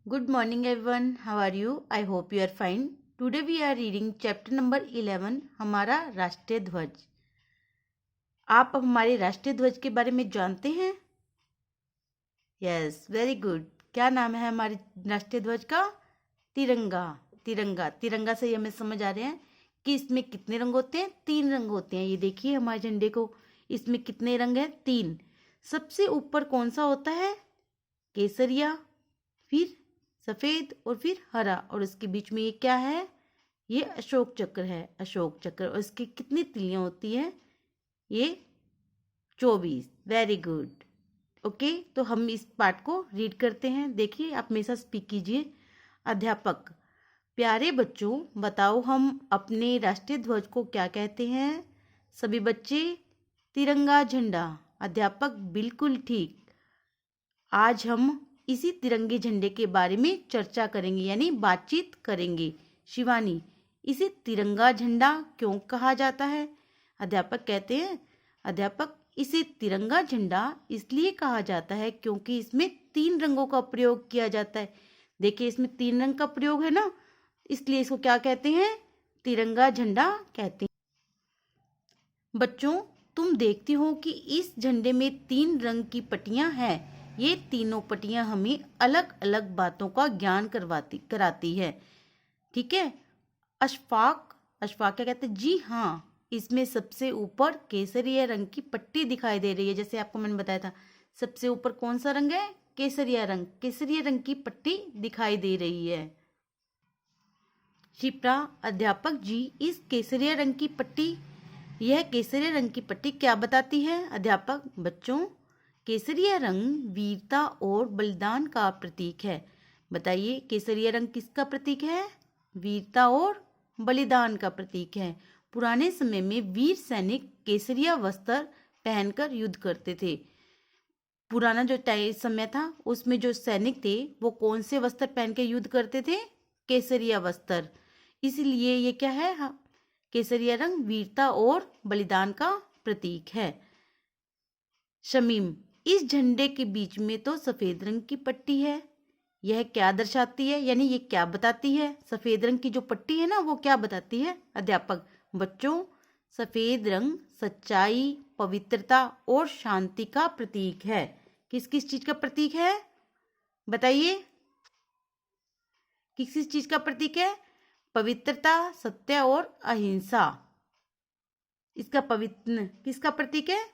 Good morning everyone. How are you? I hope you are fine. Today we are reading chapter number 11 हमारा राष्ट्रीय ध्वज। आप हमारे राष्ट्रीय ध्वज के बारे में जानते हैं? Yes, very good. क्या नाम है हमारे राष्ट्रीय ध्वज का? तिरंगा। तिरंगा तिरंगा से ही हमें समझ आ रहे हैं कि इसमें कितने रंग होते हैं। 3 रंग होते हैं। ये देखिए हमारे झंडे को, इसमें कितने रंग हैं? 3। सबसे ऊपर कौन सा होता है? केसरिया, फिर सफेद और फिर हरा, और इसके बीच में ये क्या है? ये अशोक चक्र है, अशोक चक्र। और इसकी कितनी तिलियां होती हैं? ये 24। Very good. ओके, तो हम इस पार्ट को रीड करते हैं। देखिए, आप मेरे साथ स्पीक कीजिए। अध्यापक: प्यारे बच्चों, बताओ हम अपने राष्ट्रीय ध्वज को क्या कहते हैं? सभी बच्चे: तिरंगा झंडा। अध्यापक: बिल्कुल ठीक। आज हम इसी तिरंगे झंडे के बारे में चर्चा करेंगे, यानी बातचीत करेंगे। शिवानी: इसे तिरंगा झंडा क्यों कहा जाता है? अध्यापक कहते हैं: अध्यापक, इसे तिरंगा झंडा इसलिए कहा जाता है क्योंकि इसमें 3 रंगों का प्रयोग किया जाता है। देखिए, इसमें 3 रंग का प्रयोग है ना, इसलिए इसको क्या कहते हैं? तिरंगा झंडा कहते हैं। बच्चों, तुम देखती हो कि इस झंडे में 3 रंग की पट्टियां हैं। ये तीनों पट्टियां हमें अलग अलग बातों का ज्ञान कराती है। ठीक है। अशफाक अशफाक क्या कहते हैं? जी हाँ, इसमें सबसे ऊपर केसरिया रंग की पट्टी दिखाई दे रही है। जैसे आपको मैंने बताया था, सबसे ऊपर कौन सा रंग है? केसरिया रंग। केसरिया रंग की पट्टी दिखाई दे रही है। शिप्रा: अध्यापक जी, इस केसरिया रंग की पट्टी यह केसरिया रंग की पट्टी क्या बताती है? अध्यापक: बच्चों, केसरिया रंग वीरता और बलिदान का प्रतीक है। बताइए, केसरिया रंग किसका प्रतीक है? वीरता और बलिदान का प्रतीक है। पुराने समय में वीर सैनिक केसरिया वस्त्र पहनकर युद्ध करते थे। पुराना जो समय था, उसमें जो सैनिक थे वो कौन से वस्त्र पहन के युद्ध करते थे? केसरिया वस्त्र। इसलिए ये क्या है? केसरिया रंग वीरता और बलिदान का प्रतीक है। शमीम: इस झंडे के बीच में तो सफेद रंग की पट्टी है, यह क्या दर्शाती है? यानी ये क्या बताती है? सफेद रंग की जो पट्टी है ना, वो क्या बताती है? अध्यापक: बच्चों, सफेद रंग सच्चाई, पवित्रता और शांति का प्रतीक है। किस किस चीज का प्रतीक है? बताइए, किस किस चीज का प्रतीक है? पवित्रता, सत्य और अहिंसा। इसका पवित्र किसका प्रतीक है?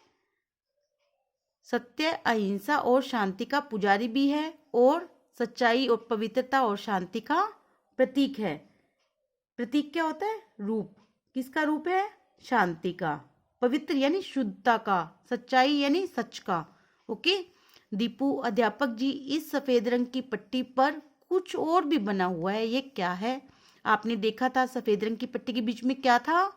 सत्य, अहिंसा और शांति का पुजारी भी है, और सच्चाई और पवित्रता और शांति का प्रतीक है। प्रतीक क्या होता है? रूप। किसका रूप है? शांति का। पवित्र यानी शुद्धता का, सच्चाई यानी सच का। ओके। दीपू: अध्यापक जी, इस सफेद रंग की पट्टी पर कुछ और भी बना हुआ है, ये क्या है? आपने देखा था सफेद रंग की पट्टी के बीच में क्या था?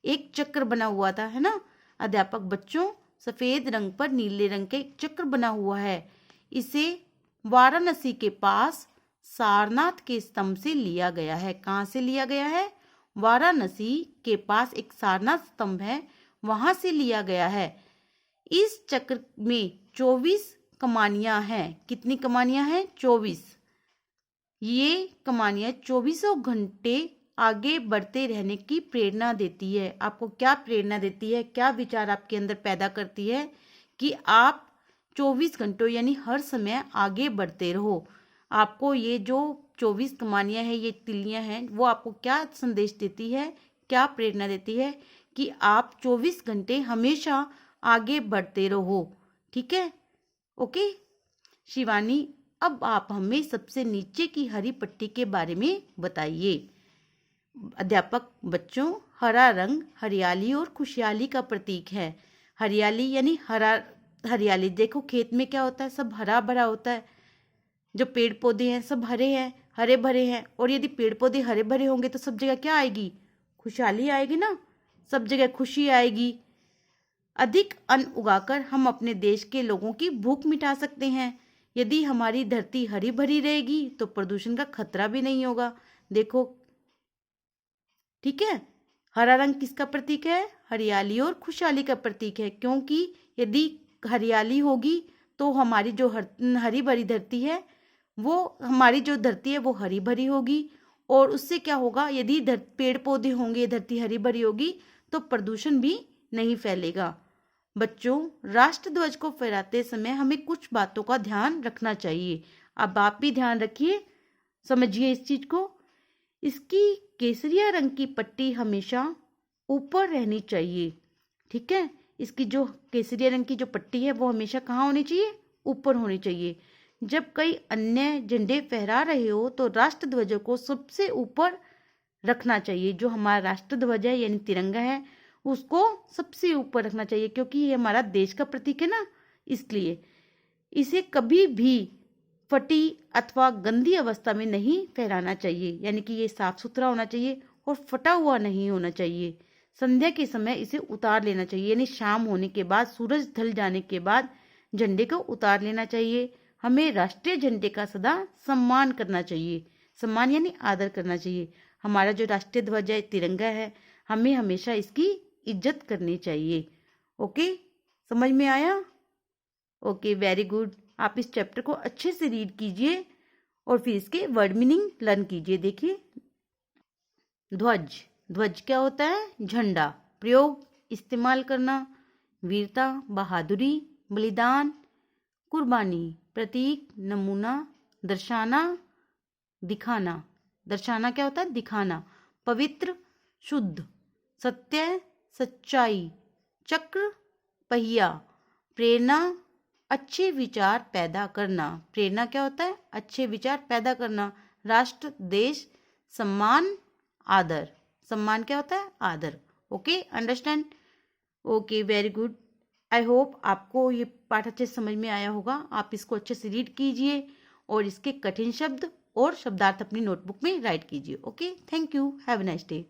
एक चक्र बना हुआ था, है ना? अध्यापक: बच्चों, सफेद रंग पर नीले रंग का एक चक्र बना हुआ है। इसे वाराणसी के पास सारनाथ के स्तंभ से लिया गया है। कहाँ से लिया गया है? वाराणसी के पास एक सारनाथ स्तंभ है, वहां से लिया गया है। इस चक्र में 24 कमानियां हैं। कितनी कमानियां हैं? 24। ये कमानियां 24 घंटे आगे बढ़ते रहने की प्रेरणा देती है। आपको क्या प्रेरणा देती है? क्या विचार आपके अंदर पैदा करती है कि आप 24 घंटों यानी हर समय आगे बढ़ते रहो? आपको ये जो 24 कमानियां हैं, ये तिलियां हैं, वो आपको क्या संदेश देती है, क्या प्रेरणा देती है कि आप 24 घंटे हमेशा आगे बढ़ते रहो? ठीक है। ओके। शिवानी: अब आप हमें सबसे नीचे की हरी पट्टी के बारे में बताइए। अध्यापक: बच्चों, हरा रंग हरियाली और खुशहाली का प्रतीक है। हरियाली यानी हरा, हरियाली। देखो, खेत में क्या होता है? सब हरा भरा होता है। जो पेड़ पौधे हैं सब हरे हैं, हरे भरे हैं। और यदि पेड़ पौधे हरे भरे होंगे तो सब जगह क्या आएगी? खुशहाली आएगी ना, सब जगह खुशी आएगी। अधिक अन्न उगाकर हम अपने देश के लोगों की भूख मिटा सकते हैं। यदि हमारी धरती हरी भरी रहेगी तो प्रदूषण का खतरा भी नहीं होगा। देखो, ठीक है। हरा रंग किसका प्रतीक है? हरियाली और खुशहाली का प्रतीक है, क्योंकि यदि हरियाली होगी तो हमारी जो हरी भरी धरती है वो हमारी जो धरती है वो हरी भरी होगी, और उससे क्या होगा, यदि पेड़ पौधे होंगे, धरती हरी भरी होगी, तो प्रदूषण भी नहीं फैलेगा। बच्चों, राष्ट्र ध्वज को फहराते समय हमें कुछ बातों का ध्यान रखना चाहिए। अब आप भी ध्यान रखिए, समझिए इस चीज को। इसकी केसरिया रंग की पट्टी हमेशा ऊपर रहनी चाहिए, ठीक है। इसकी जो केसरिया रंग की जो पट्टी है वो हमेशा कहाँ होनी चाहिए, ऊपर होनी चाहिए। जब कई अन्य झंडे फहरा रहे हो तो राष्ट्र ध्वज को सबसे ऊपर रखना चाहिए। जो हमारा राष्ट्र ध्वज है यानी तिरंगा है, उसको सबसे ऊपर रखना चाहिए, क्योंकि ये हमारा देश का प्रतीक है ना, इसलिए इसे कभी भी फटी अथवा गंदी अवस्था में नहीं फहराना चाहिए, यानी कि ये साफ सुथरा होना चाहिए और फटा हुआ नहीं होना चाहिए। संध्या के समय इसे उतार लेना चाहिए, यानी शाम होने के बाद, सूरज ढल जाने के बाद झंडे को उतार लेना चाहिए। हमें राष्ट्रीय झंडे का सदा सम्मान करना चाहिए। सम्मान यानी आदर करना चाहिए। हमारा जो राष्ट्रीय ध्वज है, तिरंगा है, हमें हमेशा इसकी इज्जत करनी चाहिए। ओके, समझ में आया? Okay, very good. आप इस चैप्टर को अच्छे से रीड कीजिए और फिर इसके वर्ड मीनिंग लर्न कीजिए। देखिए, ध्वज, ध्वज क्या होता है? झंडा। प्रयोग, इस्तेमाल करना। वीरता, बहादुरी, बलिदान, कुर्बानी। प्रतीक, नमूना, दर्शाना, दिखाना। दर्शाना क्या होता है? दिखाना। पवित्र, शुद्ध। सत्य, सच्चाई। चक्र, पहिया। प्रेरणा, अच्छे विचार पैदा करना। प्रेरणा क्या होता है? अच्छे विचार पैदा करना। राष्ट्र, देश, सम्मान, आदर। सम्मान क्या होता है? आदर। Okay, understand? Okay, very good. I hope आपको ये पाठ अच्छे से समझ में आया होगा। आप इसको अच्छे से रीड कीजिए और इसके कठिन शब्द और शब्दार्थ अपनी नोटबुक में राइट कीजिए। Okay, thank you, have a nice day.